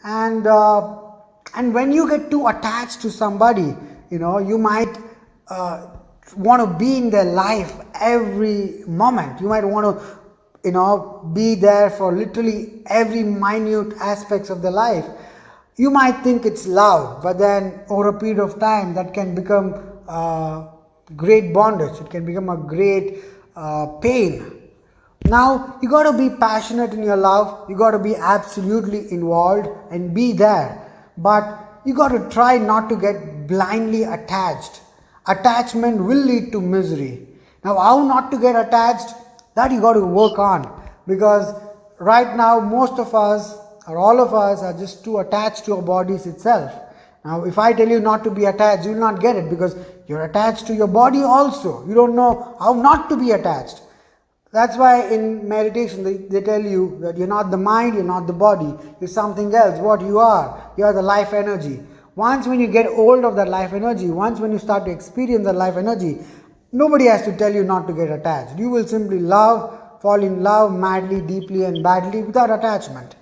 and when you get too attached to somebody, you might want to be in their life every moment. You might want to be there for literally every minute aspects of their life. You might think it's love, but then over a period of time that can become great bondage. It can become a great pain. Now you got to be passionate in your love, you got to be absolutely involved and be there, but you got to try not to get blindly attached. Attachment will lead to misery. Now how not to get attached, that you got to work on, because right now most of us or all of us are just too attached to our bodies itself. Now if I tell you not to be attached, you will not get it, because you're attached to your body also. You don't know how not to be attached. That's why in meditation they tell you that you're not the mind, you're not the body, you're something else. What you are the life energy. Once when you get hold of that life energy, once when you start to experience that life energy, nobody has to tell you not to get attached. You will simply love, fall in love madly, deeply and badly without attachment.